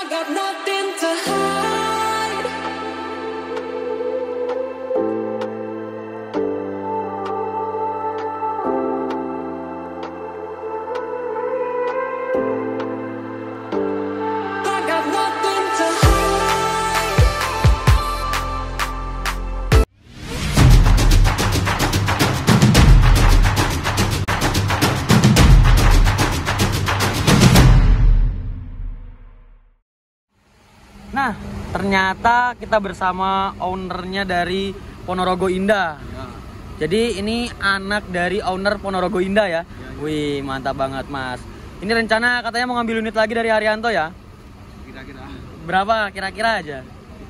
got nothing to hide. I got nothing to hide. Nah, ternyata kita bersama ownernya dari Ponorogo Indah. Jadi ini anak dari owner Ponorogo Indah ya. Wih, mantap banget Mas. Ini rencana katanya mau ngambil unit lagi dari Haryanto ya? Kira-kira Berapa kira-kira aja?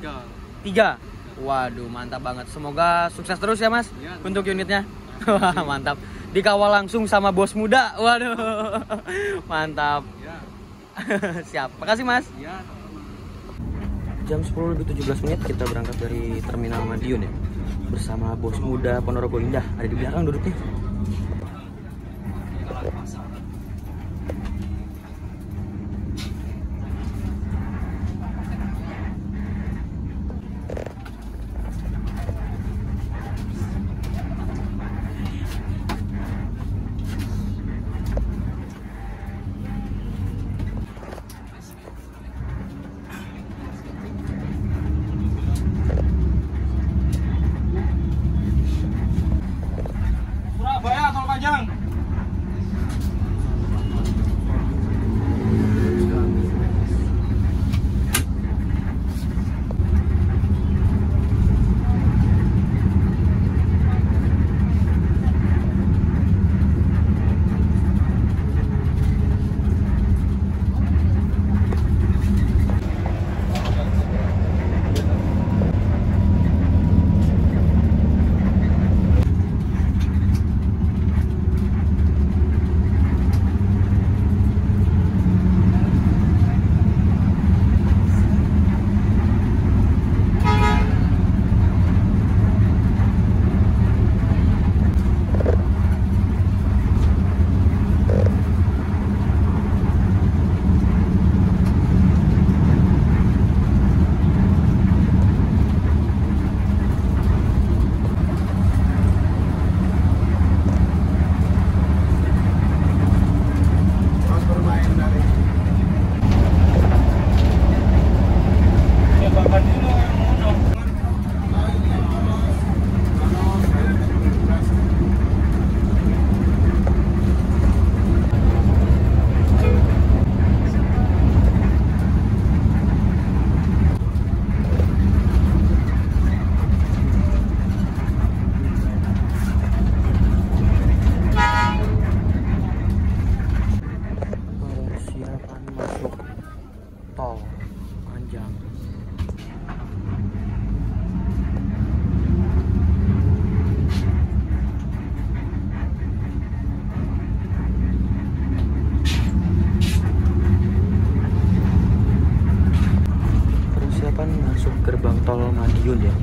3. 3? Waduh, mantap banget. Semoga sukses terus ya Mas Ya. untuk unitnya. Wah, mantap. Dikawal langsung sama bos muda. Waduh. Mantap. Ya. Siap. Makasih Mas. Ya. Jam 10:17 kita berangkat dari Terminal Madiun ya. Bersama bos muda Ponorogo Indah. Ada di belakang duduknya. Surabaya Tol Panjang. Persiapan masuk tol Panjang. Persiapan masuk gerbang tol Madiun ya.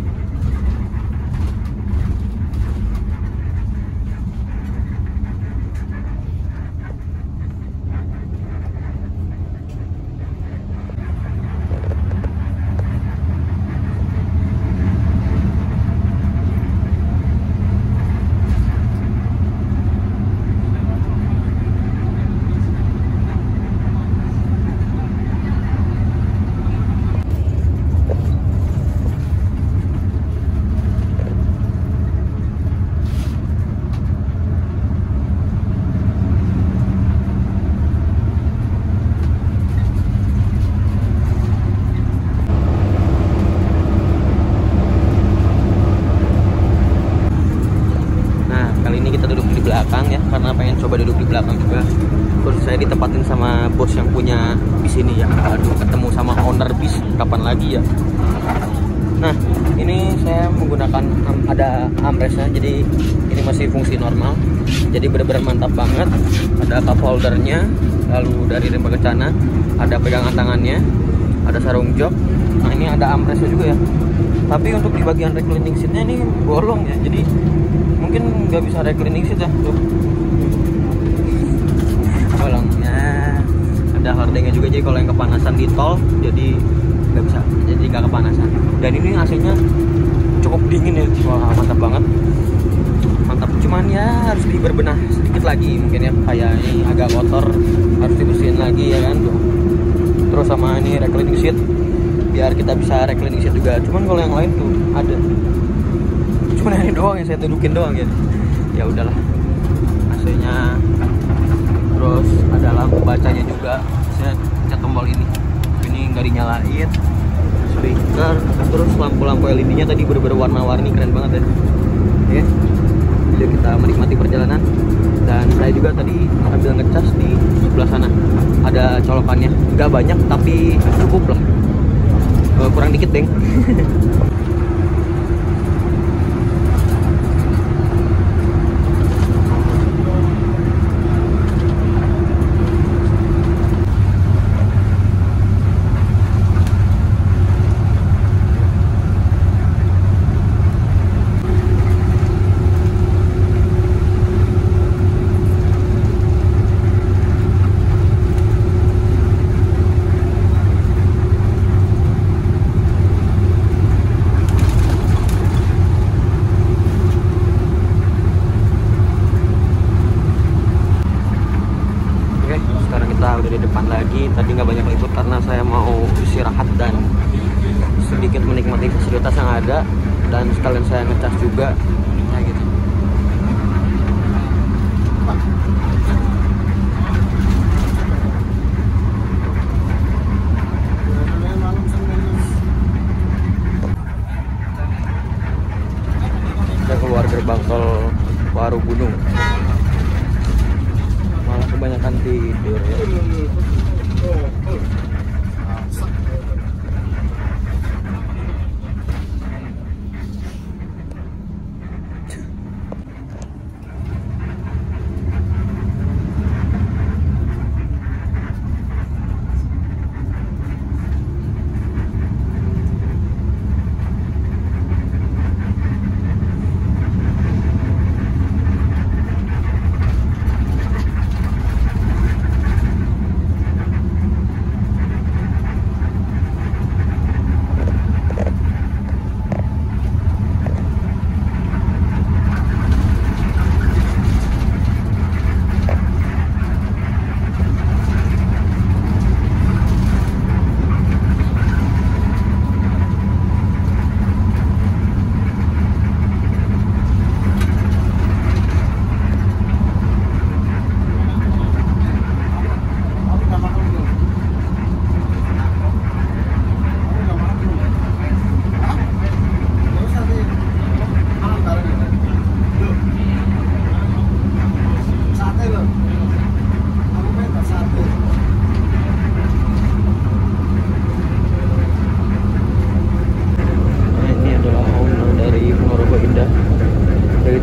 Belakang ya, karena pengen coba duduk di belakang juga. Terus saya ditempatin sama bos yang punya bis ini ya. Aduh, ketemu sama owner bis kapan lagi ya. Nah, ini saya menggunakan ada armrestnya, jadi ini masih fungsi normal. Jadi benar-benar mantap banget. Ada cup holdernya, lalu dari rem kencana, ada pegangan tangannya, ada sarung jok. Nah, ini ada armrestnya juga ya. Tapi untuk di bagian reclining seatnya ini bolong ya, jadi mungkin nggak bisa reclining seat ya tuh. Bolongnya ada hordengnya juga, jadi kalau yang kepanasan di tol jadi nggak bisa, jadi nggak kepanasan. Dan ini AC-nya cukup dingin ya, wah mantap banget, mantap. Cuman ya harus diberbenah sedikit lagi mungkin ya, kayak ini agak kotor, harus dibersihin lagi ya kan tuh. Terus sama ini reclining seat, biar kita bisa reclining seat juga. Cuman kalau yang lain tuh ada, cuman ini doang yang saya dudukin doang ya. Ya udahlah, AC-nya. Terus ada lampu bacanya juga, saya pencet tombol ini nggak dinyalain. Speaker, terus lampu-lampu LED-nya tadi bener-bener warna-warni, keren banget ya. Oke, jadi kita menikmati perjalanan. Dan saya juga tadi ambil ngecas di sebelah sana, ada colokannya, nggak banyak tapi cukup lah. Kurang dikit deng. Udah di depan lagi, tadi nggak banyak liput karena saya mau istirahat dan sedikit menikmati fasilitas yang ada, dan sekalian saya ngecas juga kayak gitu. Kita keluar gerbang tol Warugunung, malah kebanyakan tidur ya.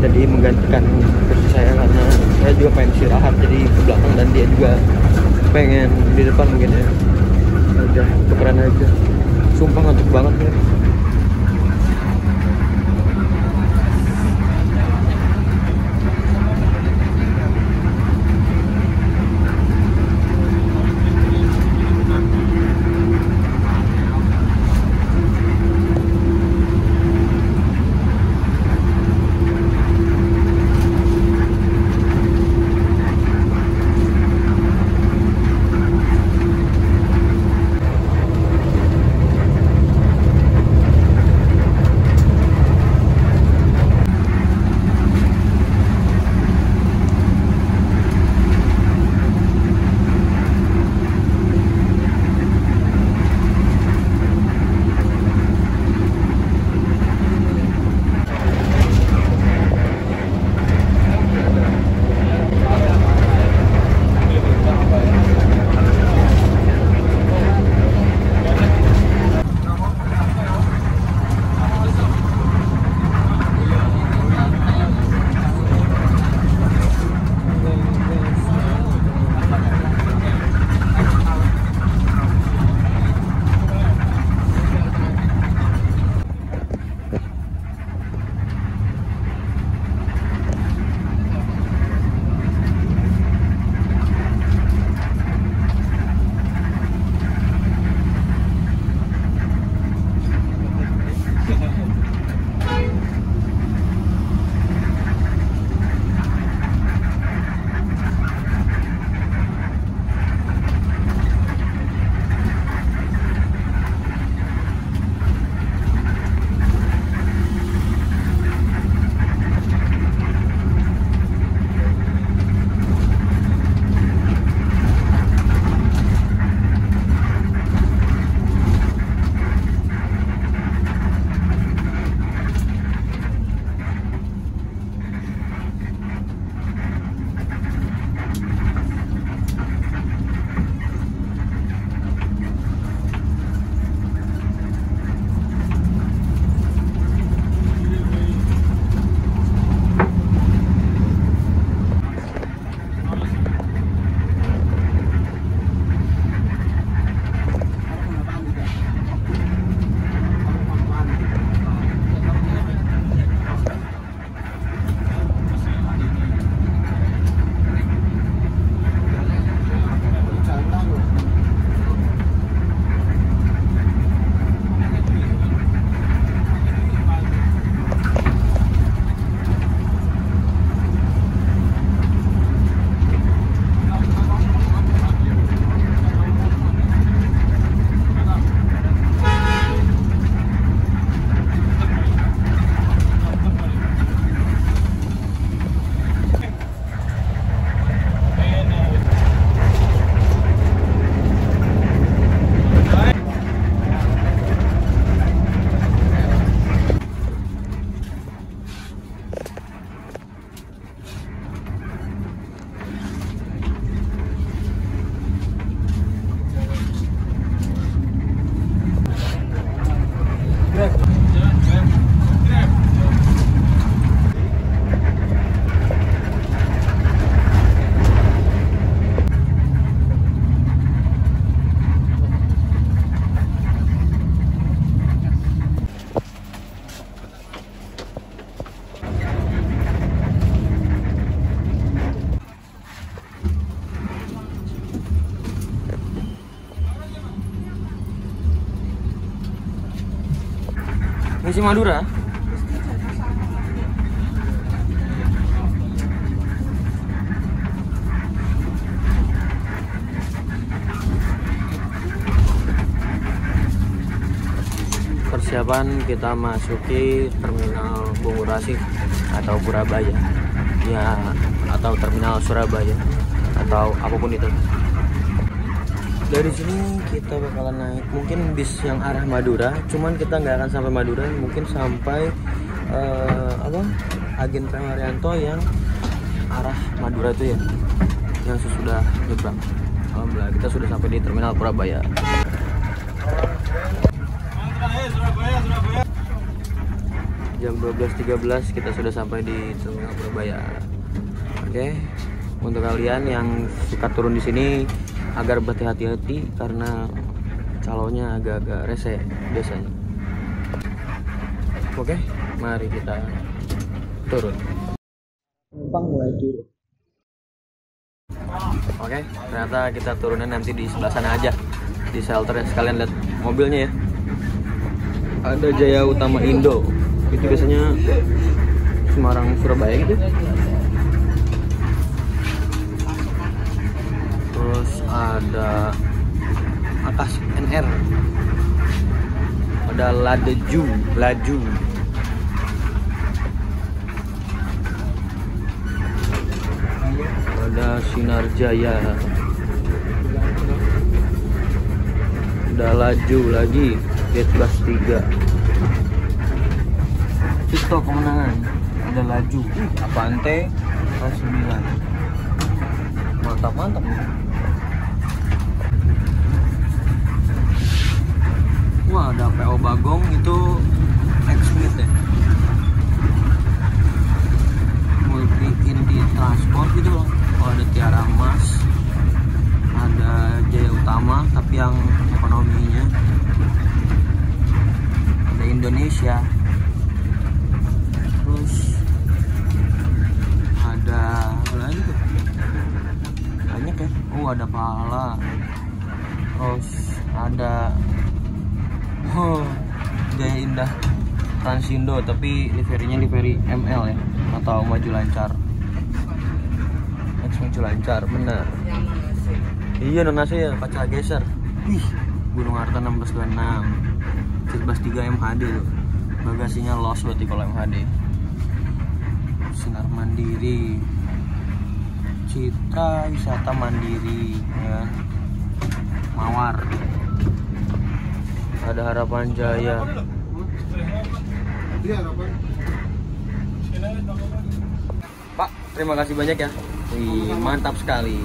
Tadi menggantikan kursi saya karena saya juga pengen istirahat, jadi ke belakang, dan dia juga pengen di depan mungkin ya. Udah tukeran aja, sumpah ngantuk banget ya. Ngisi Madura. Persiapan kita masuki terminal Bungurasi atau Surabaya ya, atau terminal Surabaya atau apapun itu. Dari sini kita bakalan naik mungkin bis yang arah Madura, cuman kita nggak akan sampai Madura, mungkin sampai Agen P. Haryanto yang arah Madura itu ya, yang sesudah nyebrang. Alhamdulillah kita sudah sampai di terminal Surabaya. Jam 12.13 kita sudah sampai di terminal Surabaya. Oke, untuk kalian yang suka turun di sini agar berhati-hati karena calonnya agak-agak rese biasanya. Oke, mari kita turun. Numpang mulai turun. Oke, ternyata kita turunnya nanti di sebelah sana aja, di shelter ya. Sekalian lihat mobilnya ya. Ada Jaya Utama Indo. Itu biasanya Semarang Surabaya gitu. Terus ada Akas NR. Ada Laju. Ada Sinar Jaya. Ada Laju lagi, Jetbus 3. Cipto Kemenangan, ada Laju, Avante, kelas 9. Mantap nih. Wah, ada PO Bagong, itu X-Smith ya. Multi Indi Transport gitu loh. Oh, ada Tiara Mas, ada Jaya Utama tapi yang ekonominya. Ada Indonesia. Terus ada apa lagi tuh? Banyak ya. Oh, ada Pala. Terus ada Jaya Indah Transindo tapi liverinya liveri ML ya, atau maju lancar. Maju lancar bener. Iya, nonase ya, kaca geser. Ih, Gunung Harta 1626. Jetbus 3 MHD loh. Bagasinya los berarti kalau MHD. Sinar Mandiri, Citra Wisata Mandiri ya. Mawar. Ada Harapan Jaya. Pak, terima kasih banyak ya. Wih, mantap sekali.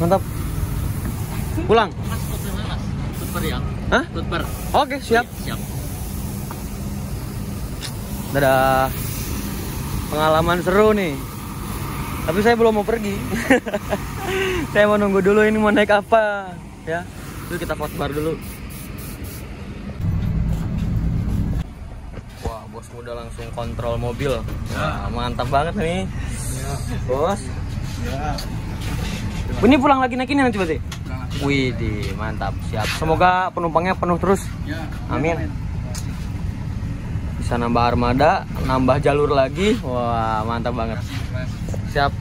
Mantap. Pulang. Tutper ya? Hah? Tutper. Oke, siap. Siap. Dadah. Pengalaman seru nih. Tapi saya belum mau pergi. Saya mau nunggu dulu ini mau naik apa ya. Yuk kita potbar dulu. Wah, bos muda langsung kontrol mobil. Wah, mantap banget nih. Bos. Ini pulang lagi naik ini nanti berarti? Wih, mantap. Siap. Semoga penumpangnya penuh terus. Amin. Bisa nambah armada, nambah jalur lagi. Wah, mantap banget. Siap.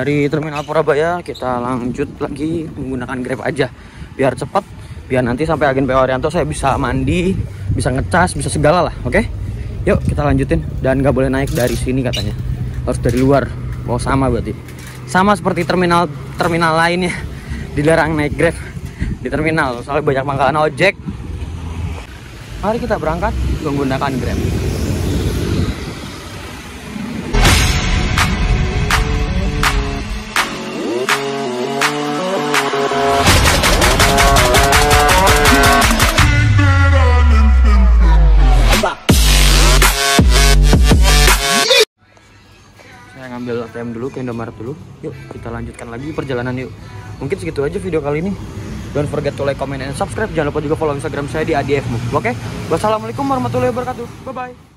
Dari terminal Surabaya kita lanjut lagi menggunakan Grab aja biar cepat, biar nanti sampai Agen P. Haryanto saya bisa mandi, bisa ngecas, bisa segala lah. Oke, yuk kita lanjutin. Dan nggak boleh naik dari sini katanya, harus dari luar. Oh, sama berarti sama seperti terminal lainnya, dilarang naik Grab di terminal soalnya banyak pangkalan ojek. Mari kita berangkat menggunakan Grab. Saya ngambil ATM dulu ke Indomaret dulu. Yuk kita lanjutkan lagi perjalanan yuk. Mungkin segitu aja video kali ini. Don't forget to like, comment, and subscribe. Jangan lupa juga follow Instagram saya di @adfmu. Oke? Wassalamualaikum warahmatullahi wabarakatuh. Bye bye.